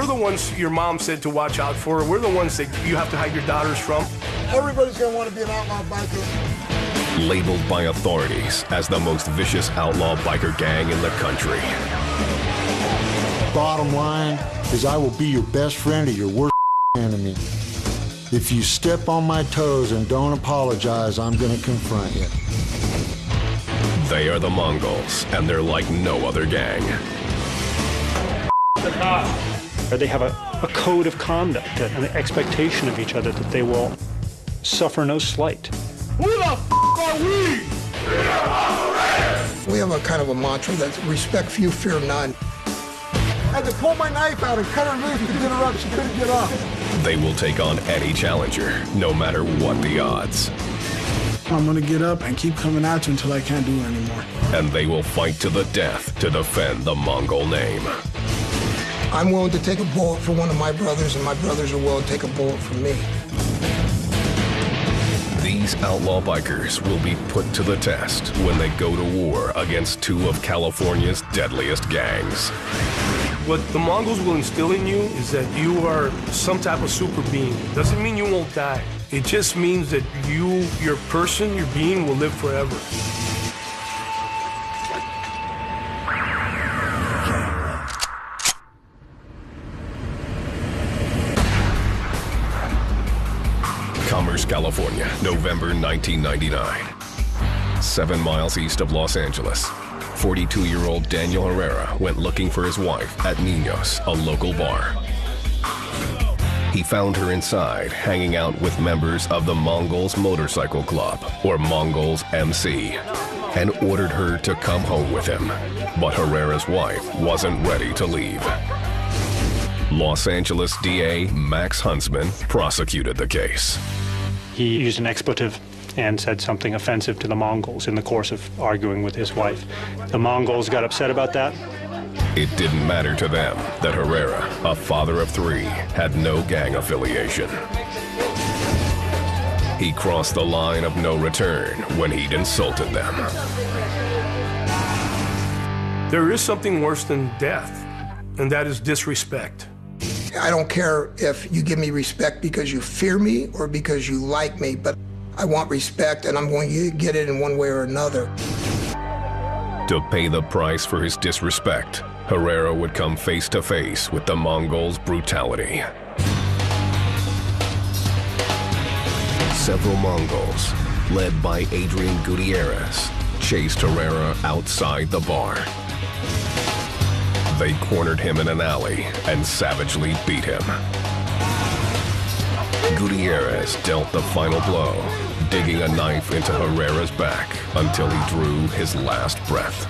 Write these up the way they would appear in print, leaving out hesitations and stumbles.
we're the ones your mom said to watch out for. We're the ones that you have to hide your daughters from. Everybody's gonna want to be an outlaw biker. Labeled by authorities as the most vicious outlaw biker gang in the country. Bottom line is I will be your best friend or your worst enemy. If you step on my toes and don't apologize, I'm gonna confront you. They are the Mongols, and they're like no other gang. They have a code of conduct, an expectation of each other that they will suffer no slight. Who the f are we? We have a kind of a mantra that's respect few, fear none. I had to pull my knife out and cut her loose to get her up. She couldn't get up. They will take on any challenger, no matter what the odds. I'm gonna get up and keep coming at you until I can't do it anymore. And they will fight to the death to defend the Mongol name. I'm willing to take a bullet for one of my brothers, and my brothers are willing to take a bullet for me. These outlaw bikers will be put to the test when they go to war against two of California's deadliest gangs. What the Mongols will instill in you is that you are some type of super being. Doesn't mean you won't die. It just means that you, your person, your being will live forever. Commerce, California, November 1999. 7 miles east of Los Angeles. 42-year-old Daniel Herrera went looking for his wife at Niños, a local bar. He found her inside, hanging out with members of the Mongols Motorcycle Club, or Mongols MC, and ordered her to come home with him. But Herrera's wife wasn't ready to leave. Los Angeles DA Max Huntsman prosecuted the case. He used an expletive and said something offensive to the Mongols in the course of arguing with his wife. The Mongols got upset about that. It didn't matter to them that Herrera, a father of 3, had no gang affiliation. He crossed the line of no return when he'd insulted them. There is something worse than death, and that is disrespect. I don't care if you give me respect because you fear me or because you like me, but I want respect, and I'm going to get it in one way or another. To pay the price for his disrespect, Herrera would come face to face with the Mongols' brutality. Several Mongols, led by Adrian Gutierrez, chased Herrera outside the bar. They cornered him in an alley and savagely beat him. Gutierrez dealt the final blow, digging a knife into Herrera's back until he drew his last breath.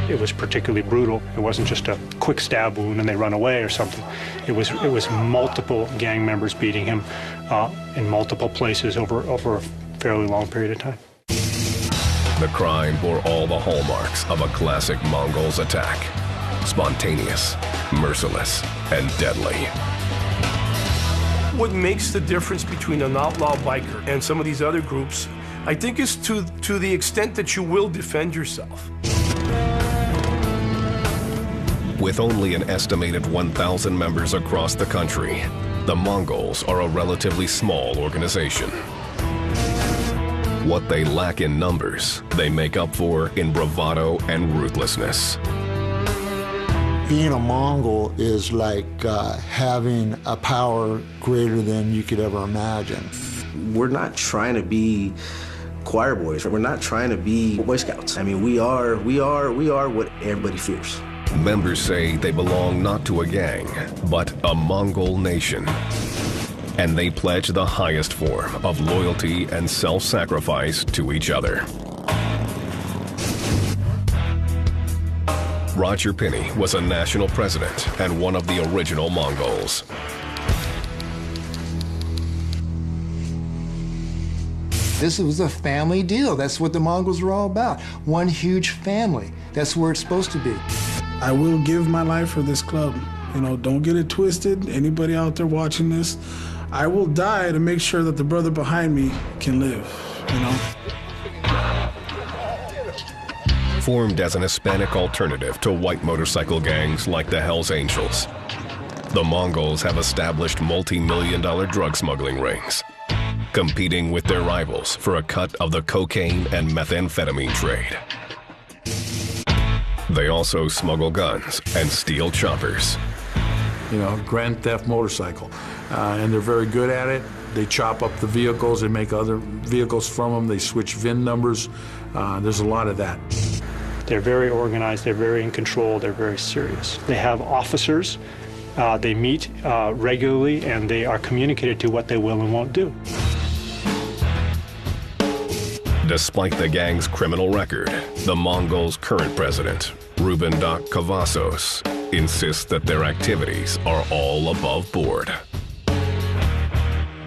It was particularly brutal. It wasn't just a quick stab wound and they run away or something. It was multiple gang members beating him in multiple places over a fairly long period of time. The crime bore all the hallmarks of a classic Mongols attack. Spontaneous, merciless, and deadly. What makes the difference between an outlaw biker and some of these other groups, I think, is to the extent that you will defend yourself. With only an estimated 1,000 members across the country, the Mongols are a relatively small organization. What they lack in numbers, they make up for in bravado and ruthlessness. Being a Mongol is like having a power greater than you could ever imagine. We're not trying to be choir boys. We're not trying to be Boy Scouts. I mean, we are what everybody fears. Members say they belong not to a gang, but a Mongol nation. And they pledge the highest form of loyalty and self-sacrifice to each other. Roger Pinney was a national president and one of the original Mongols. This was a family deal. That's what the Mongols were all about. One huge family. That's where it's supposed to be. I will give my life for this club. You know, don't get it twisted. Anybody out there watching this, I will die to make sure that the brother behind me can live, you know? Formed as an Hispanic alternative to white motorcycle gangs like the Hells Angels, the Mongols have established multi-million-dollar drug smuggling rings, competing with their rivals for a cut of the cocaine and methamphetamine trade. They also smuggle guns and steal choppers. You know, grand theft motorcycle, and they're very good at it. They chop up the vehicles, they make other vehicles from them, they switch VIN numbers. There's a lot of that. They're very organized, they're very in control, they're very serious. They have officers, they meet regularly, and they are communicated to what they will and won't do. Despite the gang's criminal record, the Mongols' current president, Ruben Doc Cavazos, insists that their activities are all above board.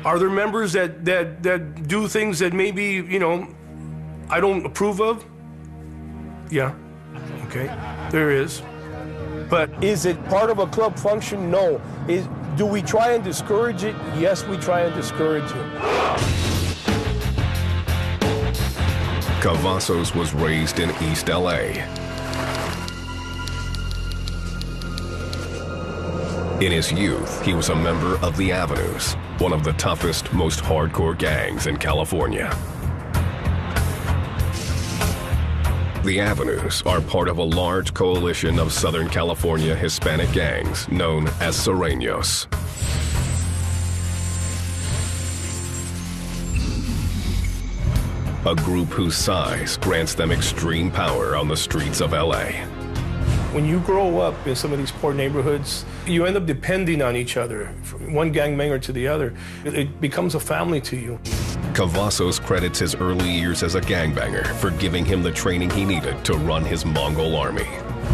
Are there members that do things that maybe, you know, I don't approve of? Yeah, okay, there is. But is it part of a club function? No. Do we try and discourage it? Yes, we try and discourage it. Cavazos was raised in East LA. In his youth, he was a member of the Avenues, one of the toughest, most hardcore gangs in California. The Avenues are part of a large coalition of Southern California Hispanic gangs known as Sureños. A group whose size grants them extreme power on the streets of LA. When you grow up in some of these poor neighborhoods, you end up depending on each other, from one gangbanger to the other. It becomes a family to you. Cavazos credits his early years as a gangbanger for giving him the training he needed to run his Mongol army.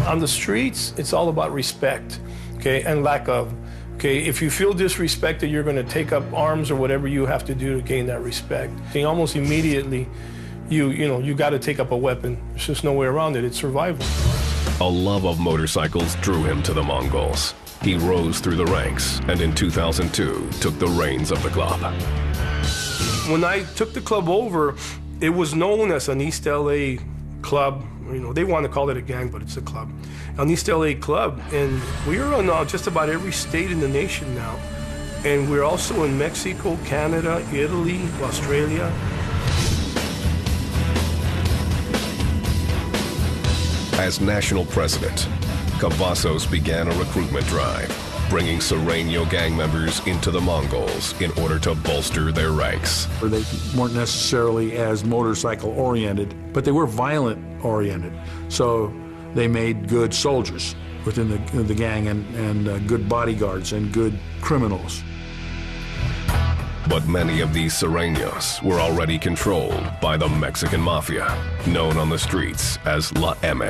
On the streets, it's all about respect, okay, and lack of. Okay, if you feel disrespected, you're going to take up arms or whatever you have to do to gain that respect. And almost immediately, you got to take up a weapon. There's just no way around it. It's survival. A love of motorcycles drew him to the Mongols. He rose through the ranks and in 2002 took the reins of the club. When I took the club over, it was known as an East LA club. You know, they want to call it a gang, but it's a club. An East LA club, and we're on just about every state in the nation now. And we're also in Mexico, Canada, Italy, Australia. As national president, Cavazos began a recruitment drive, bringing Sureño gang members into the Mongols in order to bolster their ranks. They weren't necessarily as motorcycle-oriented, but they were violent-oriented. So they made good soldiers within the gang and good bodyguards and good criminals. But many of these Sureños were already controlled by the Mexican mafia, known on the streets as La M.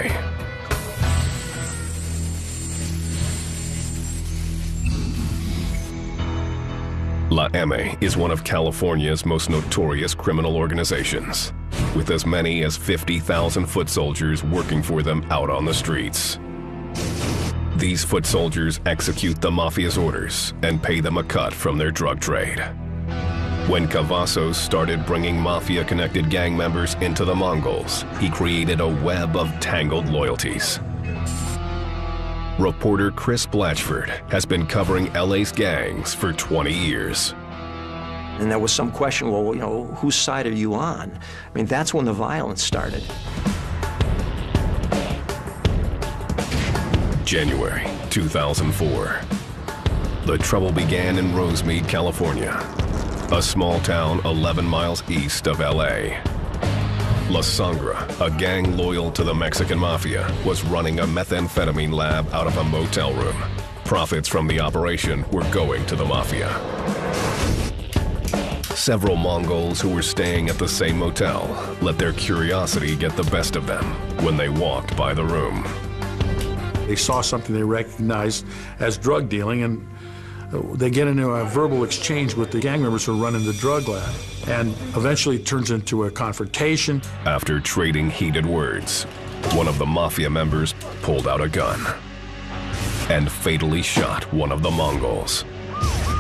La M is one of California's most notorious criminal organizations, with as many as 50,000 foot soldiers working for them out on the streets. These foot soldiers execute the mafia's orders and pay them a cut from their drug trade. When Cavazos started bringing mafia-connected gang members into the Mongols, he created a web of tangled loyalties. Reporter Chris Blatchford has been covering LA's gangs for 20 years. And there was some question, well, you know, whose side are you on? I mean, that's when the violence started. January 2004. The trouble began in Rosemead, California, a small town 11 miles east of LA. La Sangra, a gang loyal to the Mexican mafia, was running a methamphetamine lab out of a motel room. Profits from the operation were going to the mafia. Several Mongols who were staying at the same motel let their curiosity get the best of them when they walked by the room. They saw something they recognized as drug dealing, and they get into a verbal exchange with the gang members who are running the drug lab, and eventually it turns into a confrontation. After trading heated words, one of the mafia members pulled out a gun and fatally shot one of the Mongols.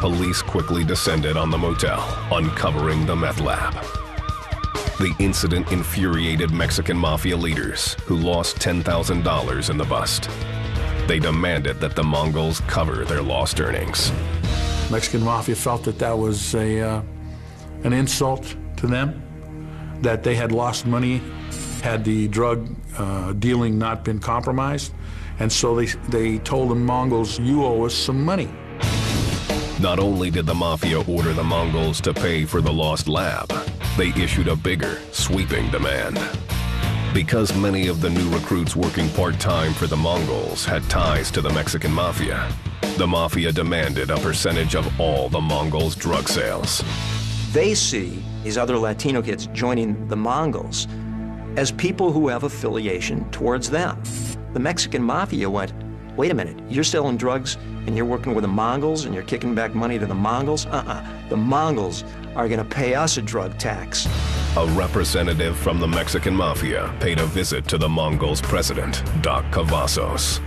Police quickly descended on the motel, uncovering the meth lab. The incident infuriated Mexican mafia leaders, who lost $10,000 in the bust. They demanded that the Mongols cover their lost earnings. Mexican Mafia felt that that was an insult to them, that they had lost money had the drug dealing not been compromised. And so they told the Mongols, you owe us some money. Not only did the Mafia order the Mongols to pay for the lost lab, they issued a bigger, sweeping demand. Because many of the new recruits working part-time for the Mongols had ties to the Mexican Mafia, the Mafia demanded a percentage of all the Mongols' drug sales. They see these other Latino kids joining the Mongols as people who have affiliation towards them. The Mexican Mafia went, wait a minute, you're selling drugs and you're working with the Mongols and you're kicking back money to the Mongols? The Mongols are gonna pay us a drug tax. A representative from the Mexican Mafia paid a visit to the Mongols' president, Doc Cavazos.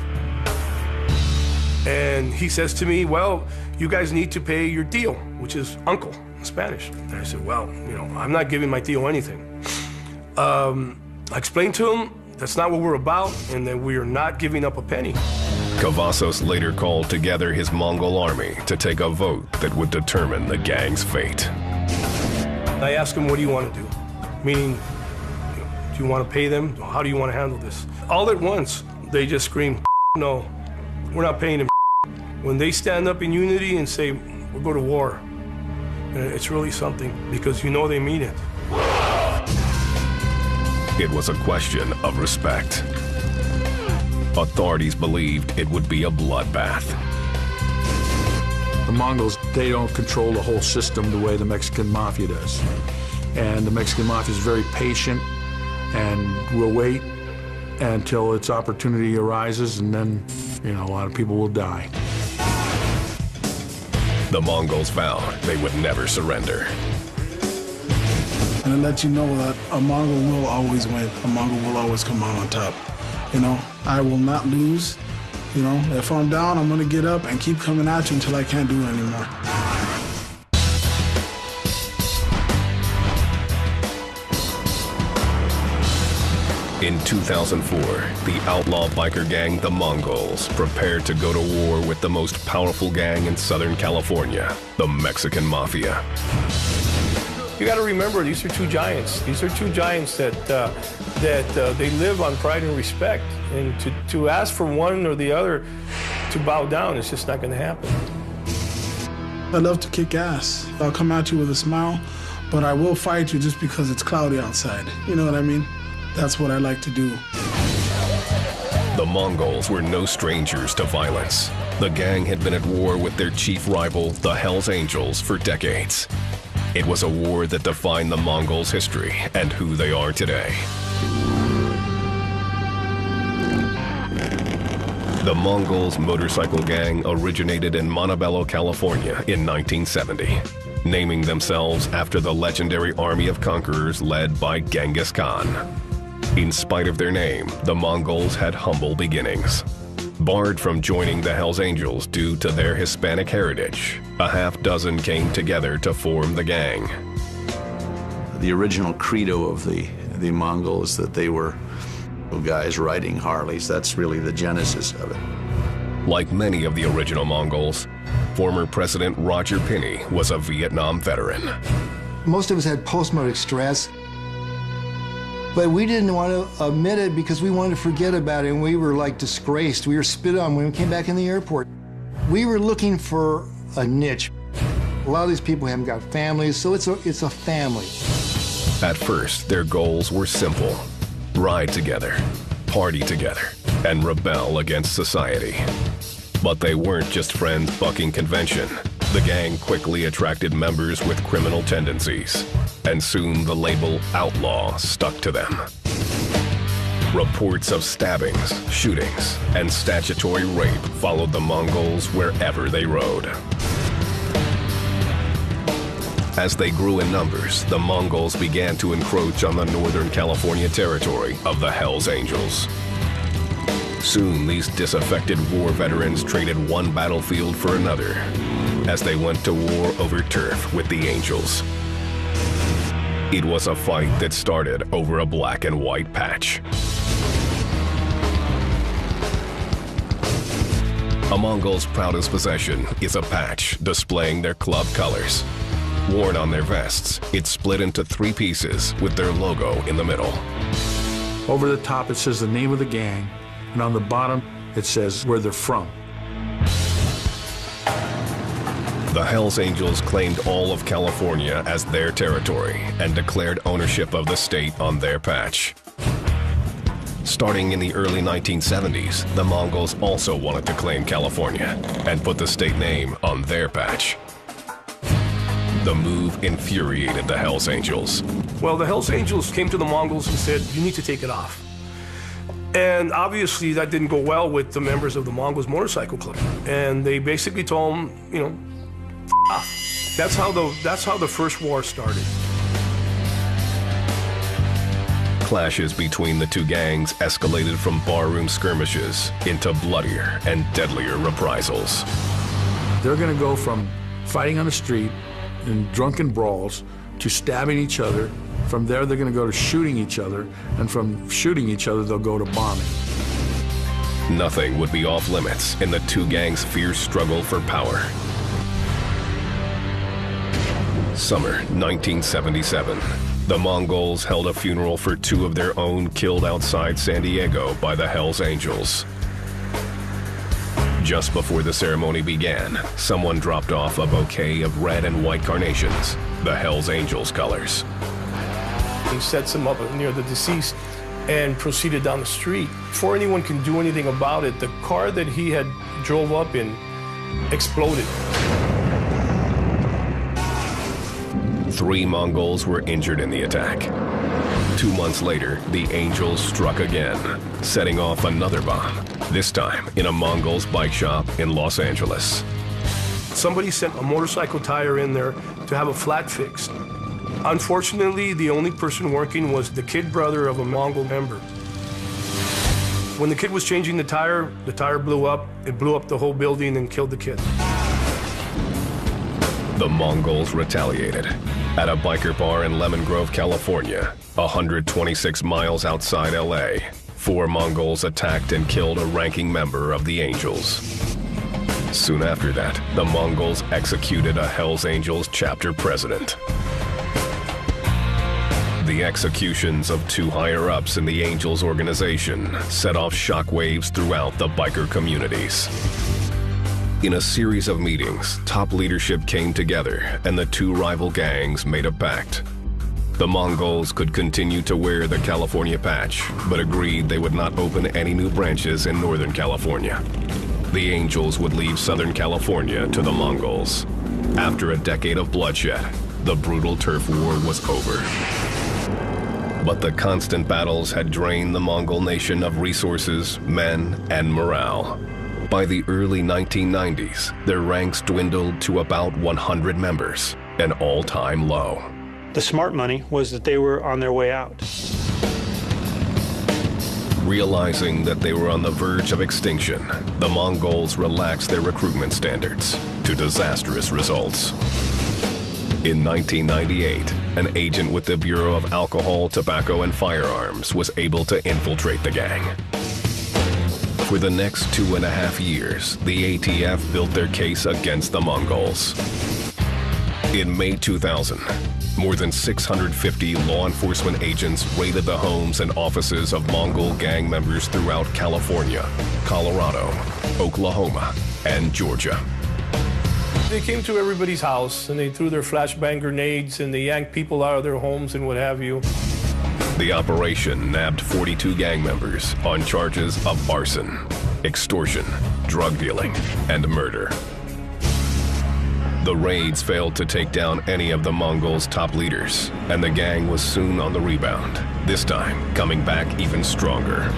And he says to me, well, you guys need to pay your tío, which is uncle in Spanish. And I said, well, I'm not giving my tío anything. I explained to him that's not what we're about and that we are not giving up a penny. Cavazos later called together his Mongol army to take a vote that would determine the gang's fate. I asked him, what do you want to do? Meaning, do you want to pay them? How do you want to handle this? All at once, they just screamed, no, we're not paying them. When they stand up in unity and say, we'll go to war, it's really something because they mean it. It was a question of respect. Authorities believed it would be a bloodbath. The Mongols, they don't control the whole system the way the Mexican Mafia does. And the Mexican Mafia is very patient and will wait until its opportunity arises, and then, a lot of people will die. The Mongols vowed they would never surrender. And to let you know that a Mongol will always win. A Mongol will always come out on top. I will not lose. If I'm down, I'm gonna get up and keep coming at you until I can't do it anymore. In 2004, the outlaw biker gang, the Mongols, prepared to go to war with the most powerful gang in Southern California, the Mexican Mafia. You got to remember, these are two giants. These are two giants that they live on pride and respect. And to ask for one or the other to bow down, it's just not going to happen. I love to kick ass. I'll come at you with a smile, but I will fight you just because it's cloudy outside. You know what I mean? That's what I like to do. The Mongols were no strangers to violence. The gang had been at war with their chief rival, the Hells Angels, for decades. It was a war that defined the Mongols' history and who they are today. The Mongols motorcycle gang originated in Montebello, California in 1970, naming themselves after the legendary army of conquerors led by Genghis Khan. In spite of their name, the Mongols had humble beginnings. Barred from joining the Hells Angels due to their Hispanic heritage, a half-dozen came together to form the gang. The original credo of the Mongols, that they were guys riding Harleys. That's really the genesis of it. Like many of the original Mongols, former President Roger Pinney was a Vietnam veteran. Most of us had post-traumatic stress, but we didn't want to admit it because we wanted to forget about it, and we were like disgraced. We were spit on when we came back in the airport. We were looking for a niche. A lot of these people haven't got families, so it's a family. At first, their goals were simple: ride together, party together, and rebel against society. But they weren't just friends bucking convention. The gang quickly attracted members with criminal tendencies, and soon the label outlaw stuck to them. Reports of stabbings, shootings, and statutory rape followed the Mongols wherever they rode. As they grew in numbers, the Mongols began to encroach on the Northern California territory of the Hells Angels. Soon, these disaffected war veterans traded one battlefield for another as they went to war over turf with the Angels. It was a fight that started over a black and white patch. A Mongol's proudest possession is a patch displaying their club colors. Worn on their vests, it's split into 3 pieces with their logo in the middle. Over the top, it says the name of the gang, and on the bottom, it says where they're from. The Hells Angels claimed all of California as their territory and declared ownership of the state on their patch. Starting in the early 1970s, the Mongols also wanted to claim California and put the state name on their patch. The move infuriated the Hells Angels. Well, the Hells Angels came to the Mongols and said, you need to take it off. And obviously that didn't go well with the members of the Mongols Motorcycle Club. And they basically told them, you know, F off. That's how the first war started. Clashes between the 2 gangs escalated from barroom skirmishes into bloodier and deadlier reprisals. They're going to go from fighting on the street in drunken brawls to stabbing each other. From there, they're going to go to shooting each other, and from shooting each other, they'll go to bombing. Nothing would be off limits in the 2 gangs' fierce struggle for power. Summer 1977. The Mongols held a funeral for 2 of their own killed outside San Diego by the Hells Angels. Just before the ceremony began, someone dropped off a bouquet of red and white carnations, the Hells Angels colors. He sets him up near the deceased and proceeded down the street. Before anyone can do anything about it, the car that he had drove up in exploded. 3 Mongols were injured in the attack. 2 months later, the Angels struck again, setting off another bomb, this time in a Mongol's bike shop in Los Angeles. Somebody sent a motorcycle tire in there to have a flat fixed. Unfortunately, the only person working was the kid brother of a Mongol member. When the kid was changing the tire blew up. It blew up the whole building and killed the kid. The Mongols retaliated. At a biker bar in Lemon Grove, California, 126 miles outside LA, 4 Mongols attacked and killed a ranking member of the Angels. Soon after that, the Mongols executed a Hells Angels chapter president. The executions of 2 higher-ups in the Angels organization set off shockwaves throughout the biker communities. In a series of meetings, top leadership came together and the 2 rival gangs made a pact. The Mongols could continue to wear the California patch, but agreed they would not open any new branches in Northern California. The Angels would leave Southern California to the Mongols. After a decade of bloodshed, the brutal turf war was over. But the constant battles had drained the Mongol nation of resources, men, and morale. By the early 1990s, their ranks dwindled to about 100 members, an all-time low. The smart money was that they were on their way out. Realizing that they were on the verge of extinction, the Mongols relaxed their recruitment standards to disastrous results. In 1998, an agent with the Bureau of Alcohol, Tobacco, and Firearms was able to infiltrate the gang. For the next 2.5 years, the ATF built their case against the Mongols. In May 2000, more than 650 law enforcement agents raided the homes and offices of Mongol gang members throughout California, Colorado, Oklahoma, and Georgia. They came to everybody's house and they threw their flashbang grenades and they yanked people out of their homes and what have you. The operation nabbed 42 gang members on charges of arson, extortion, drug dealing, and murder. The raids failed to take down any of the Mongols' top leaders, and the gang was soon on the rebound, this time coming back even stronger.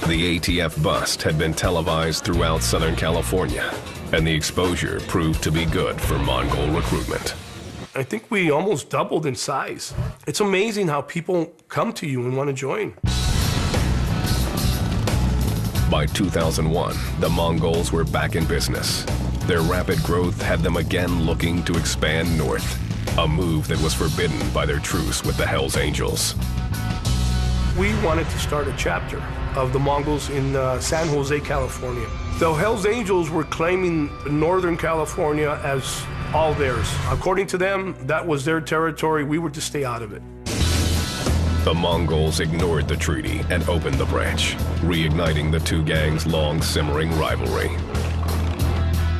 The ATF bust had been televised throughout Southern California, and the exposure proved to be good for Mongol recruitment. I think we almost doubled in size. It's amazing how people come to you and want to join. By 2001, the Mongols were back in business. Their rapid growth had them again looking to expand north, a move that was forbidden by their truce with the Hells Angels. We wanted to start a chapter of the Mongols in San Jose, California. The Hells Angels were claiming Northern California as all theirs. According to them, that was their territory. We were to stay out of it. The Mongols ignored the treaty and opened the branch, reigniting the two gangs' long simmering rivalry.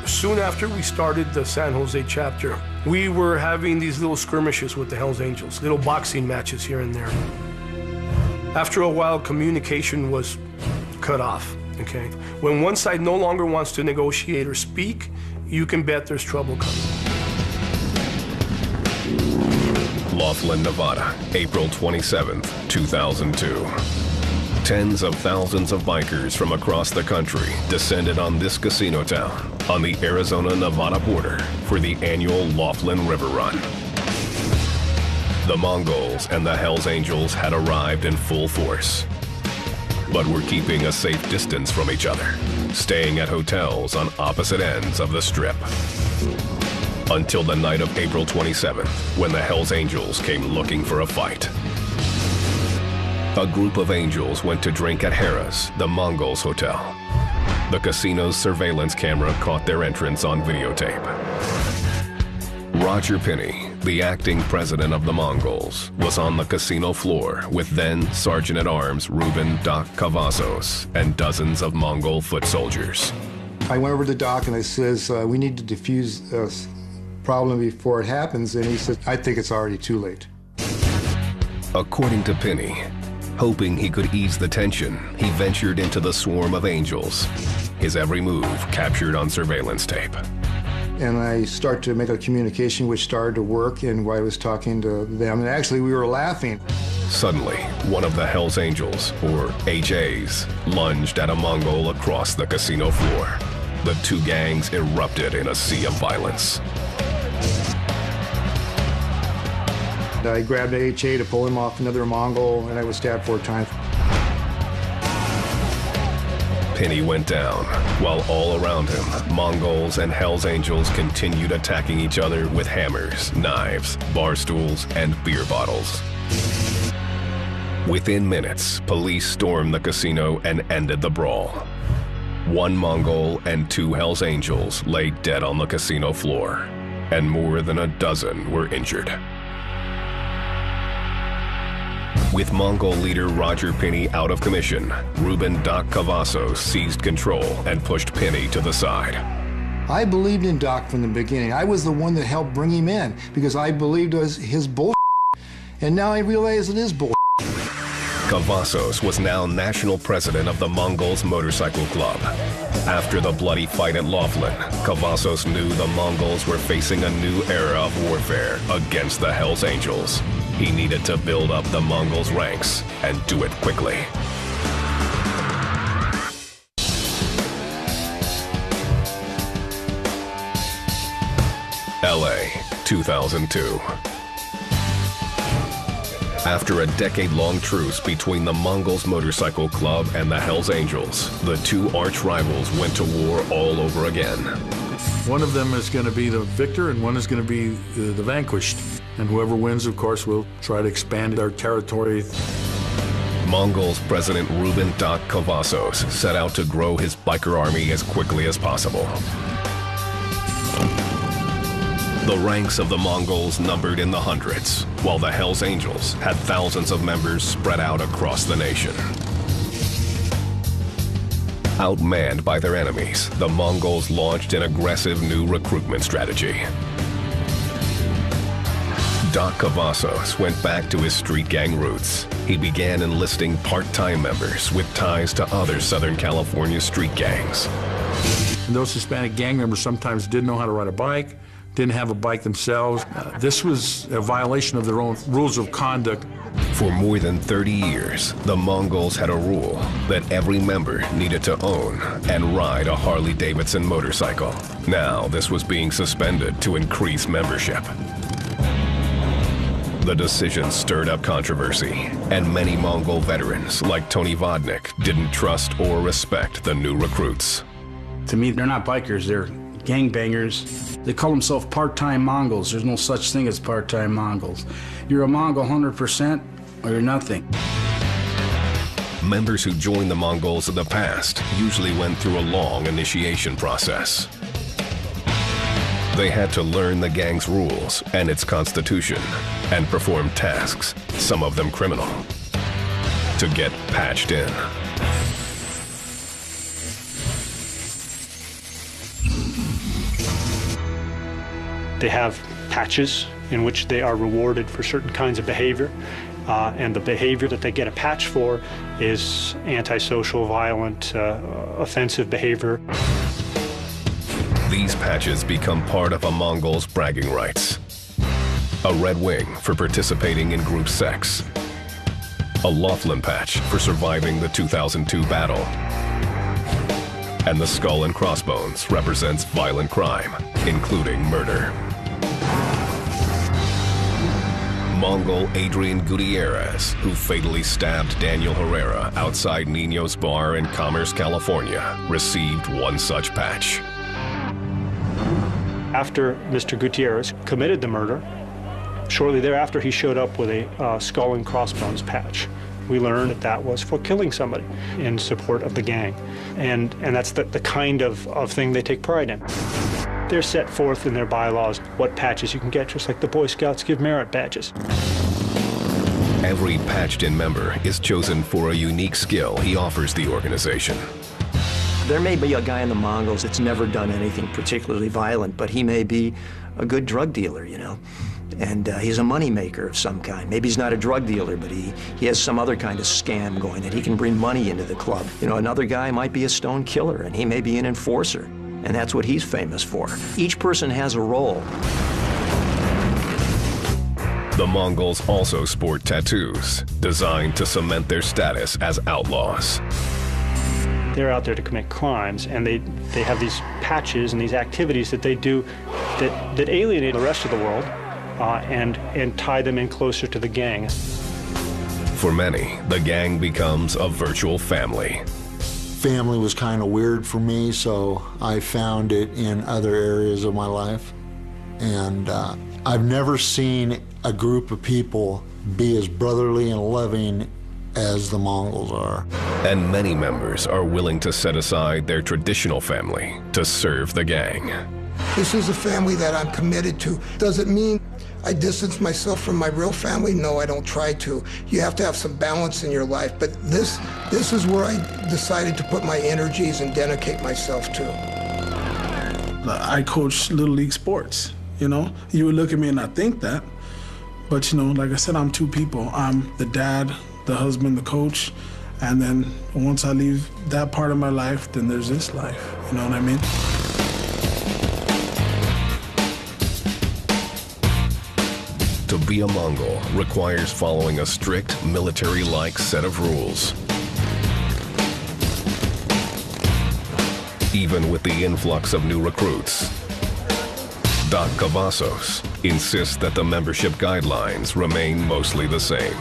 Soon after we started the San Jose chapter, we were having these little skirmishes with the Hells Angels, little boxing matches here and there. After a while, communication was cut off, okay? When one side no longer wants to negotiate or speak, you can bet there's trouble coming. Laughlin, Nevada, April 27th, 2002. Tens of thousands of bikers from across the country descended on this casino town on the Arizona-Nevada border for the annual Laughlin River Run. The Mongols and the Hells Angels had arrived in full force, but were keeping a safe distance from each other, staying at hotels on opposite ends of the Strip. Until the night of April 27th, when the Hells Angels came looking for a fight. A group of angels went to drink at Harrah's, the Mongols hotel. The casino's surveillance camera caught their entrance on videotape. Roger Pinney, the acting president of the Mongols, was on the casino floor with then Sergeant-at-Arms Ruben Doc Cavazos and dozens of Mongol foot soldiers. I went over to Doc and I says, we need to defuse this problem before it happens, and he said, I think it's already too late. According to Pinney, hoping he could ease the tension, he ventured into the swarm of angels, his every move captured on surveillance tape. And I started to make a communication which started to work, and I was talking to them, and actually we were laughing. Suddenly, one of the Hells Angels, or HAs, lunged at a Mongol across the casino floor. The two gangs erupted in a sea of violence. I grabbed an HA to pull him off another Mongol, and I was stabbed 4 times. Pinney went down, while all around him, Mongols and Hells Angels continued attacking each other with hammers, knives, bar stools, and beer bottles. Within minutes, police stormed the casino and ended the brawl. 1 Mongol and 2 Hells Angels lay dead on the casino floor, and more than a dozen were injured. With Mongol leader Roger Pinney out of commission, Ruben Doc Cavazos seized control and pushed Pinney to the side. I believed in Doc from the beginning. I was the one that helped bring him in because I believed it was his bull. And now I realize it is bull. Cavazos was now national president of the Mongols Motorcycle Club. After the bloody fight at Laughlin, Cavazos knew the Mongols were facing a new era of warfare against the Hells Angels. He needed to build up the Mongols' ranks and do it quickly. LA, 2002. After a decade-long truce between the Mongols Motorcycle Club and the Hells Angels, the two arch rivals went to war all over again. One of them is going to be the victor and one is going to be the vanquished. And whoever wins, of course, will try to expand their territory. Mongols President Ruben Doc Cavazos set out to grow his biker army as quickly as possible. The ranks of the Mongols numbered in the hundreds, while the Hells Angels had thousands of members spread out across the nation. Outmanned by their enemies, the Mongols launched an aggressive new recruitment strategy. Doc Cavazos went back to his street gang roots. He began enlisting part-time members with ties to other Southern California street gangs. And those Hispanic gang members sometimes didn't know how to ride a bike, didn't have a bike themselves. This was a violation of their own rules of conduct. For more than 30 years, the Mongols had a rule that every member needed to own and ride a Harley-Davidson motorcycle. Now, this was being suspended to increase membership. The decision stirred up controversy, and many Mongol veterans, like Tony Vodnik, didn't trust or respect the new recruits. To me, they're not bikers, they're gangbangers. They call themselves part-time Mongols. There's no such thing as part-time Mongols. You're a Mongol 100% or you're nothing. Members who joined the Mongols in the past usually went through a long initiation process. They had to learn the gang's rules and its constitution and perform tasks, some of them criminal, to get patched in. They have patches in which they are rewarded for certain kinds of behavior. And the behavior that they get a patch for is antisocial, violent, offensive behavior. These patches become part of a Mongol's bragging rights. A red wing for participating in group sex. A Laughlin patch for surviving the 2002 battle. And the skull and crossbones represents violent crime, including murder. Mongol Adrian Gutierrez, who fatally stabbed Daniel Herrera outside Nino's bar in Commerce, California, received one such patch. After Mr. Gutierrez committed the murder, shortly thereafter he showed up with a skull and crossbones patch. We learned that that was for killing somebody in support of the gang. And that's the kind of thing they take pride in. They're set forth in their bylaws what patches you can get, just like the Boy Scouts give merit badges. Every patched-in member is chosen for a unique skill he offers the organization. There may be a guy in the Mongols that's never done anything particularly violent, but he may be a good drug dealer, you know, and he's a moneymaker of some kind. Maybe he's not a drug dealer, but he has some other kind of scam going that he can bring money into the club. You know, another guy might be a stone killer, and he may be an enforcer, and that's what he's famous for. Each person has a role. The Mongols also sport tattoos, designed to cement their status as outlaws. They're out there to commit crimes, and they have these patches and these activities that they do that alienate the rest of the world and tie them in closer to the gang. For many, the gang becomes a virtual family. Family was kind of weird for me, so I found it in other areas of my life. And I've never seen a group of people be as brotherly and loving as the Mongols are. And many members are willing to set aside their traditional family to serve the gang. This is a family that I'm committed to. Does it mean I distance myself from my real family? No, I don't try to. You have to have some balance in your life, but this is where I decided to put my energies and dedicate myself to. I coach Little League sports, you know? You would look at me and not think that, but you know, like I said, I'm two people. I'm the dad, the husband, the coach, and then once I leave that part of my life, then there's this life, you know what I mean? To be a Mongol requires following a strict military-like set of rules. Even with the influx of new recruits, Doc Cavazos insists that the membership guidelines remain mostly the same.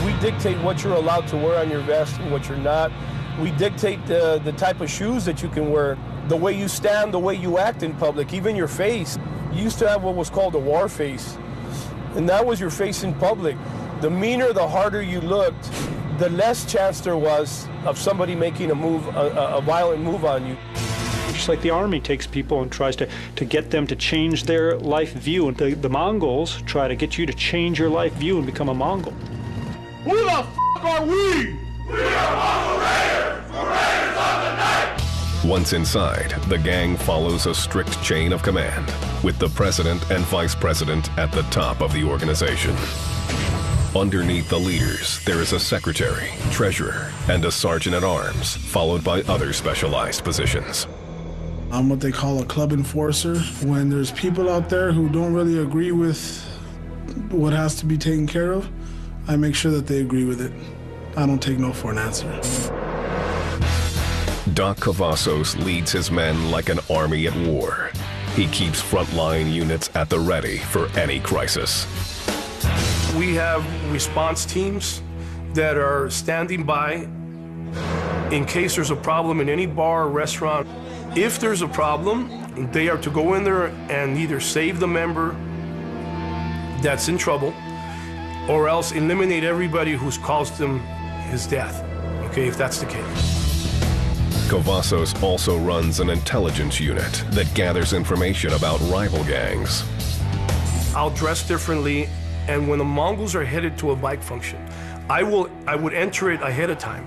We dictate what you're allowed to wear on your vest and what you're not. We dictate the type of shoes that you can wear, the way you stand, the way you act in public, even your face. You used to have what was called a war face, and that was your face in public. The meaner, the harder you looked, the less chance there was of somebody making a violent move on you. Just like the Army takes people and tries to get them to change their life view, and the Mongols try to get you to change your life view and become a Mongol. Who the f*** are we? We are Mongol Raiders, the Raiders of the Night! Once inside, the gang follows a strict chain of command, with the president and vice president at the top of the organization. Underneath the leaders, there is a secretary, treasurer, and a sergeant-at-arms, followed by other specialized positions. I'm what they call a club enforcer. When there's people out there who don't really agree with what has to be taken care of, I make sure that they agree with it. I don't take no for an answer. Doc Cavazos leads his men like an army at war. He keeps frontline units at the ready for any crisis. We have response teams that are standing by in case there's a problem in any bar or restaurant. If there's a problem, they are to go in there and either save the member that's in trouble or else eliminate everybody who's caused them his death, okay, if that's the case. Cavazos also runs an intelligence unit that gathers information about rival gangs. I'll dress differently, and when the Mongols are headed to a bike function, I would enter it ahead of time,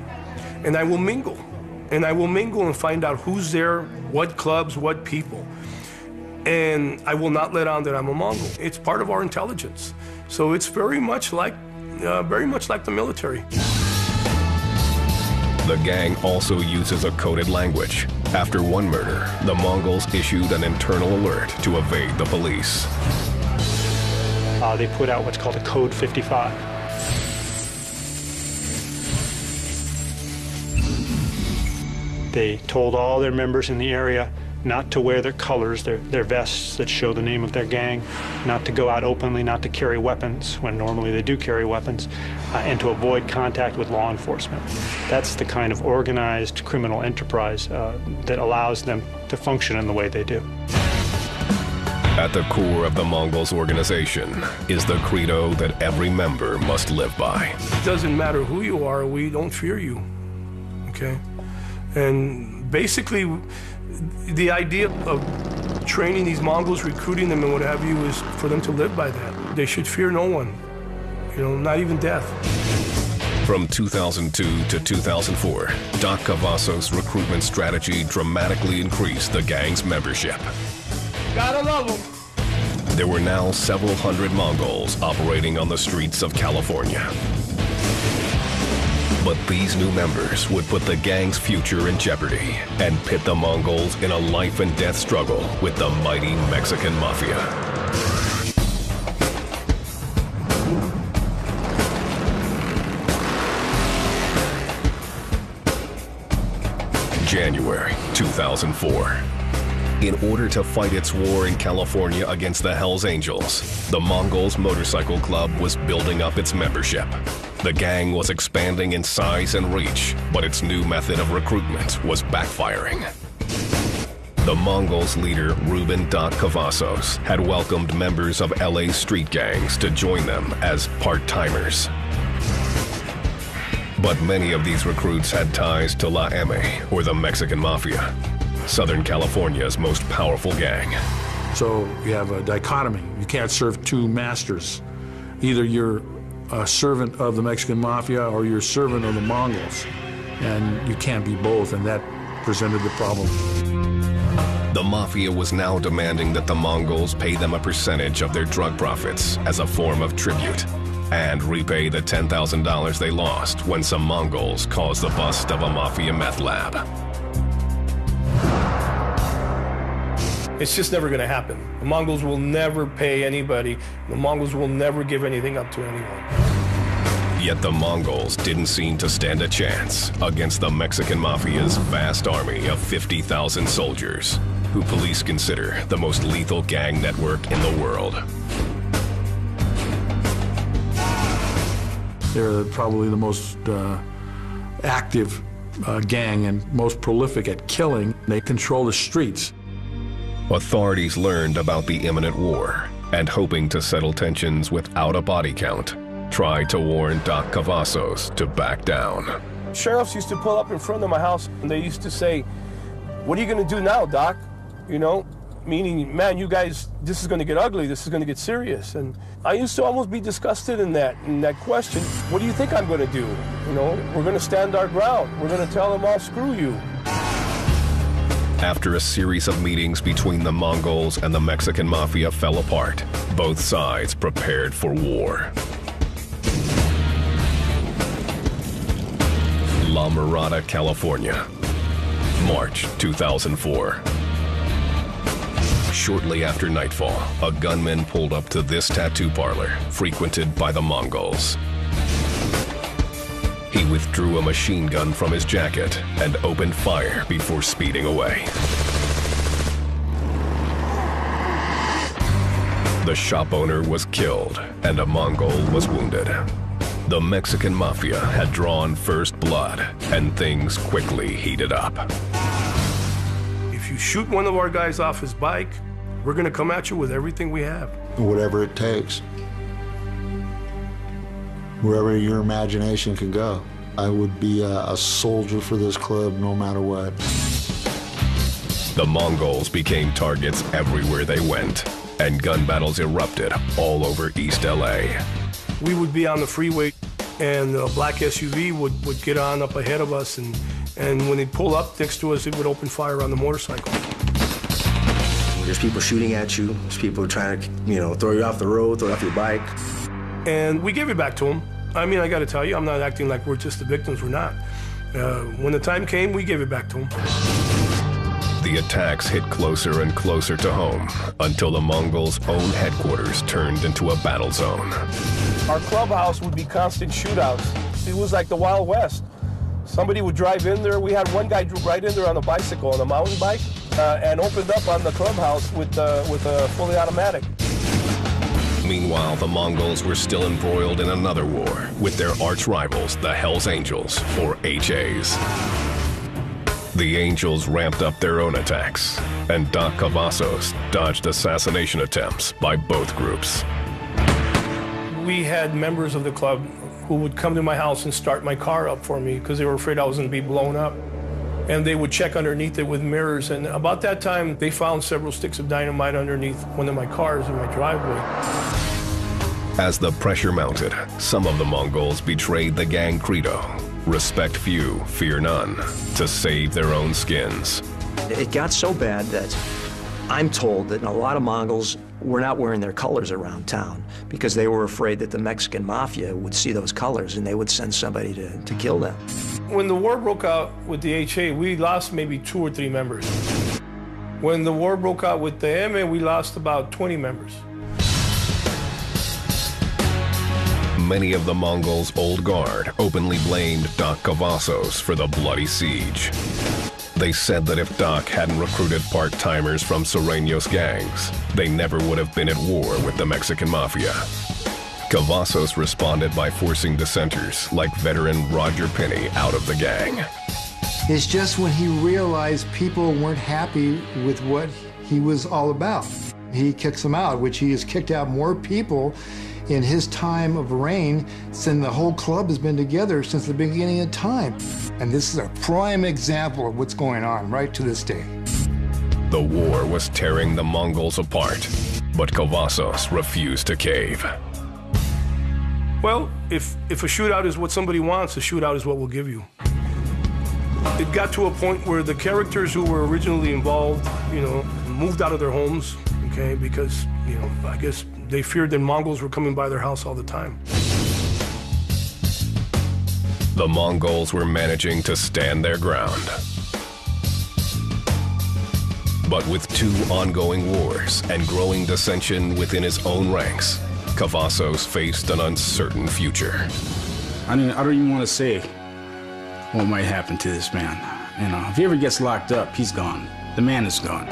and I will mingle. And I will mingle and find out who's there, what clubs, what people. And I will not let on that I'm a Mongol. It's part of our intelligence. So it's very much like the military. The gang also uses a coded language. After one murder, the Mongols issued an internal alert to evade the police. They put out what's called a Code 55. They told all their members in the area not to wear their colors, their vests that show the name of their gang, not to go out openly, not to carry weapons when normally they do carry weapons, and to avoid contact with law enforcement. That's the kind of organized criminal enterprise that allows them to function in the way they do. At the core of the Mongols' organization is the credo that every member must live by. It doesn't matter who you are, we don't fear you, okay? And basically, the idea of training these Mongols, recruiting them and what have you, is for them to live by that. They should fear no one, you know, not even death. From 2002 to 2004, Doc Cavazos' recruitment strategy dramatically increased the gang's membership. Gotta love them. There were now several hundred Mongols operating on the streets of California. But these new members would put the gang's future in jeopardy and pit the Mongols in a life and death struggle with the mighty Mexican Mafia. January 2004. In order to fight its war in California against the Hells Angels, the Mongols Motorcycle Club was building up its membership. The gang was expanding in size and reach, but its new method of recruitment was backfiring. The Mongols' leader, Ruben Doc Cavazos, had welcomed members of LA's street gangs to join them as part-timers. But many of these recruits had ties to La M, or the Mexican Mafia, Southern California's most powerful gang. So you have a dichotomy. You can't serve two masters. Either you're a servant of the Mexican Mafia or you're a servant of the Mongols. And you can't be both, and that presented the problem. The Mafia was now demanding that the Mongols pay them a percentage of their drug profits as a form of tribute, and repay the $10,000 they lost when some Mongols caused the bust of a Mafia meth lab. It's just never going to happen. The Mongols will never pay anybody. The Mongols will never give anything up to anyone. Yet the Mongols didn't seem to stand a chance against the Mexican Mafia's vast army of 50,000 soldiers, who police consider the most lethal gang network in the world. They're probably the most active gang and most prolific at killing. They control the streets. Authorities learned about the imminent war and, hoping to settle tensions without a body count, tried to warn Doc Cavazos to back down. Sheriffs used to pull up in front of my house and they used to say, "What are you going to do now, Doc?" You know, meaning, man, you guys, this is going to get ugly, this is going to get serious. And I used to almost be disgusted in that question. What do you think I'm going to do? You know, we're going to stand our ground. We're going to tell them all, screw you. After a series of meetings between the Mongols and the Mexican Mafia fell apart, both sides prepared for war. La Mirada, California, March 2004. Shortly after nightfall, a gunman pulled up to this tattoo parlor, frequented by the Mongols. He withdrew a machine gun from his jacket and opened fire before speeding away. The shop owner was killed and a Mongol was wounded. The Mexican Mafia had drawn first blood and things quickly heated up. If you shoot one of our guys off his bike, we're going to come at you with everything we have. Whatever it takes. Wherever your imagination can go. I would be a soldier for this club no matter what. The Mongols became targets everywhere they went, and gun battles erupted all over East LA. We would be on the freeway, and a black SUV would get on up ahead of us, and when they'd pull up next to us, it would open fire on the motorcycle. There's people shooting at you. There's people trying to, throw you off the road, throw you off your bike. And we gave it back to them. I mean, I got to tell you, I'm not acting like we're just the victims. We're not. When the time came, we gave it back to them. The attacks hit closer and closer to home until the Mongols' own headquarters turned into a battle zone. Our clubhouse would be constant shootouts. It was like the Wild West. Somebody would drive in there. We had one guy drove right in there on a bicycle, on a mountain bike, and opened up on the clubhouse with a fully automatic. Meanwhile, the Mongols were still embroiled in another war with their arch rivals, the Hells Angels, or HAs. The Angels ramped up their own attacks, and Doc Cavazos dodged assassination attempts by both groups. We had members of the club who would come to my house and start my car up for me because they were afraid I was going to be blown up. And they would check underneath it with mirrors. And about that time, they found several sticks of dynamite underneath one of my cars in my driveway. As the pressure mounted, some of the Mongols betrayed the gang credo, respect few, fear none, to save their own skins. It got so bad that I'm told that a lot of Mongols were not wearing their colors around town because they were afraid that the Mexican mafia would see those colors and they would send somebody to kill them. When the war broke out with the HA, we lost maybe 2 or 3 members. When the war broke out with the M, we lost about 20 members. Many of the Mongols' old guard openly blamed Doc Cavazos for the bloody siege. They said that if Doc hadn't recruited part-timers from Sureños gangs, they never would have been at war with the Mexican mafia. Cavazos responded by forcing dissenters like veteran Roger Penny out of the gang. It's just when he realized people weren't happy with what he was all about, he kicks them out, which he has kicked out more people in his time of reign than the whole club has been together since the beginning of time. And this is a prime example of what's going on right to this day. The war was tearing the Mongols apart, but Cavazos refused to cave. Well, if a shootout is what somebody wants, a shootout is what we'll give you. It got to a point where the characters who were originally involved, moved out of their homes, okay, because, I guess they feared that Mongols were coming by their house all the time. The Mongols were managing to stand their ground. But with 2 ongoing wars and growing dissension within his own ranks, Cavazos faced an uncertain future. I don't even want to say what might happen to this man. If he ever gets locked up, he's gone. The man is gone.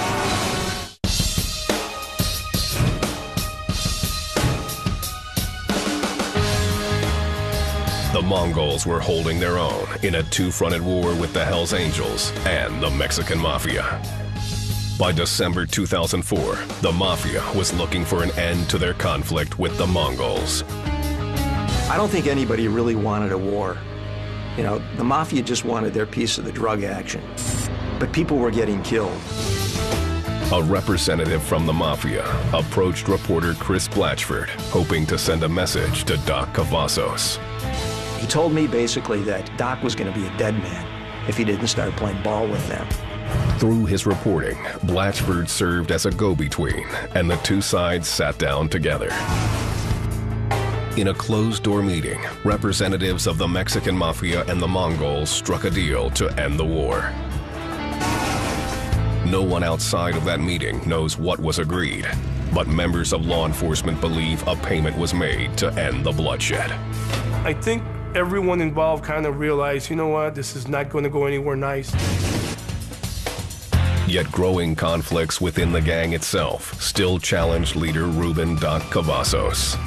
The Mongols were holding their own in a 2-fronted war with the Hells Angels and the Mexican Mafia. By December 2004, the Mafia was looking for an end to their conflict with the Mongols. I don't think anybody really wanted a war. The Mafia just wanted their piece of the drug action. But people were getting killed. A representative from the Mafia approached reporter Chris Blatchford, hoping to send a message to Doc Cavazos. He told me basically that Doc was going to be a dead man if he didn't start playing ball with them. Through his reporting, Blatchford served as a go-between, and the 2 sides sat down together. In a closed-door meeting, representatives of the Mexican Mafia and the Mongols struck a deal to end the war. No one outside of that meeting knows what was agreed, but members of law enforcement believe a payment was made to end the bloodshed. I think everyone involved kind of realized, this is not going to go anywhere nice. Yet growing conflicts within the gang itself still challenged leader Ruben Doc Cavazos.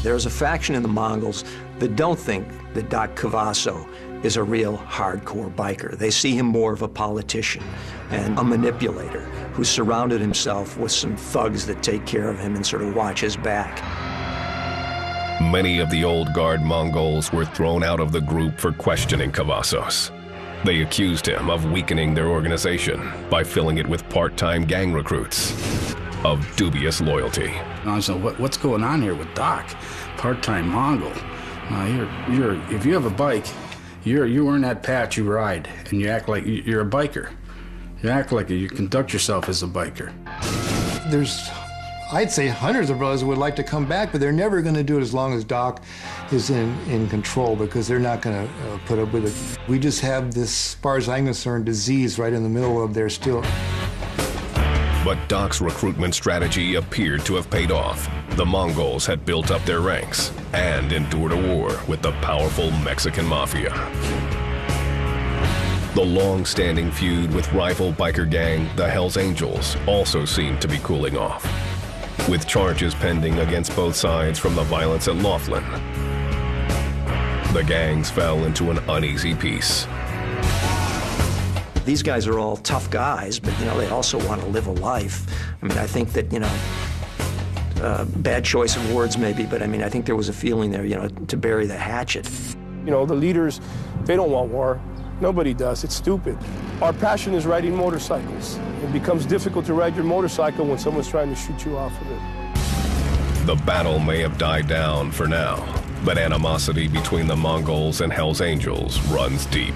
There's a faction in the Mongols that don't think that Doc Cavazos is a real hardcore biker. They see him more of a politician and a manipulator who's surrounded himself with some thugs that take care of him and sort of watch his back. Many of the old guard Mongols were thrown out of the group for questioning Cavazos. They accused him of weakening their organization by filling it with part-time gang recruits of dubious loyalty. So what's going on here with Doc? Part-time Mongol. If you have a bike, you earn that patch, you ride, and you act like you're a biker. You act like you conduct yourself as a biker. There's, I'd say, hundreds of brothers would like to come back, but they're never going to do it as long as Doc is in control, because they're not going to put up with it. We just have this, as far as I'm concerned, disease right in the middle of there still. But Doc's recruitment strategy appeared to have paid off. The Mongols had built up their ranks and endured a war with the powerful Mexican mafia. The long-standing feud with rival biker gang, the Hells Angels, also seemed to be cooling off, with charges pending against both sides from the violence at Laughlin. The gangs fell into an uneasy peace. These guys are all tough guys, but, they also want to live a life. I mean, I think that, bad choice of words maybe, but I think there was a feeling there, to bury the hatchet. The leaders, they don't want war. Nobody does. It's stupid. Our passion is riding motorcycles. It becomes difficult to ride your motorcycle when someone's trying to shoot you off of it. The battle may have died down for now, but animosity between the Mongols and Hells Angels runs deep.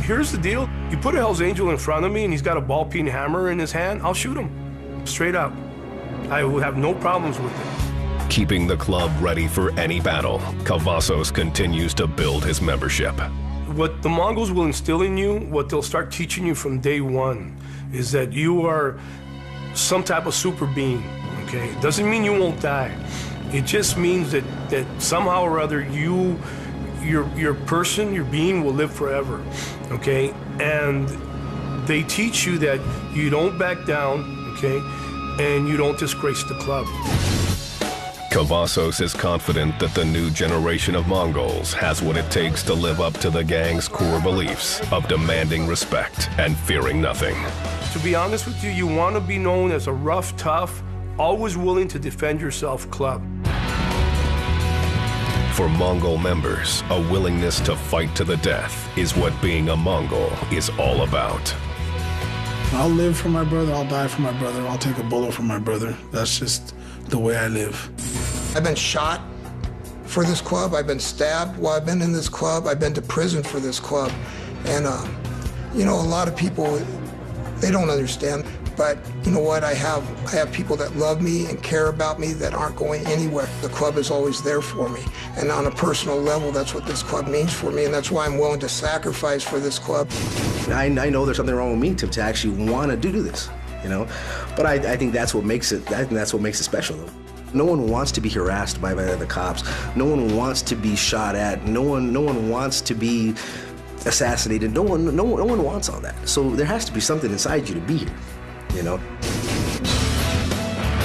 Here's the deal. You put a Hells Angel in front of me and he's got a ball-peen hammer in his hand, I'll shoot him. Straight up. I will have no problems with it. Keeping the club ready for any battle, Cavazos continues to build his membership. What the Mongols will instill in you, what they'll start teaching you from day one, is that you are some type of super being, okay? It doesn't mean you won't die. It just means that somehow or other your person, your being will live forever, okay? And they teach you that you don't back down, okay? And you don't disgrace the club. Cavazos is confident that the new generation of Mongols has what it takes to live up to the gang's core beliefs of demanding respect and fearing nothing. To be honest with you, you want to be known as a rough, tough, always willing to defend yourself club. For Mongol members, a willingness to fight to the death is what being a Mongol is all about. I'll live for my brother, I'll die for my brother, I'll take a bullet for my brother. That's just the way I live. I've been shot for this club, I've been stabbed while I've been in this club, I've been to prison for this club. And, a lot of people, they don't understand. But you know what, I have people that love me and care about me that aren't going anywhere. The club is always there for me. And on a personal level, that's what this club means for me, and that's why I'm willing to sacrifice for this club. I know there's something wrong with me to actually want to do this, But I think that's what makes it, special, though. No one wants to be harassed by the cops. No one wants to be shot at. No one wants to be assassinated. No one wants all that. So there has to be something inside you to be here.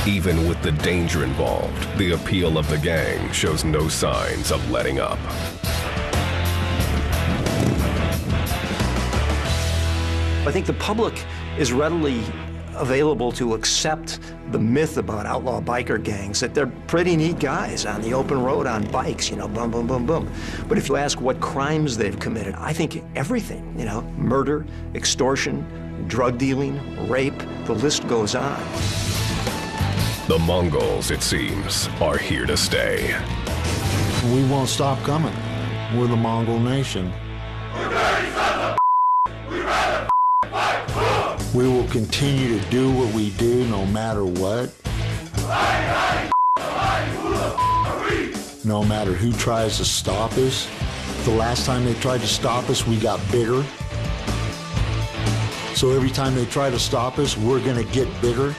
Even with the danger involved, the appeal of the gang shows no signs of letting up. I think the public is readily available to accept the myth about outlaw biker gangs, that they're pretty neat guys on the open road on bikes, boom, boom, boom, boom. But if you ask what crimes they've committed, I think everything, murder, extortion, drug dealing, rape, the list goes on. The Mongols, it seems, are here to stay. We won't stop coming. We're the Mongol nation. We will continue to do what we do no matter what. No matter who tries to stop us. The last time they tried to stop us, we got bigger. So every time they try to stop us, we're going to get bigger.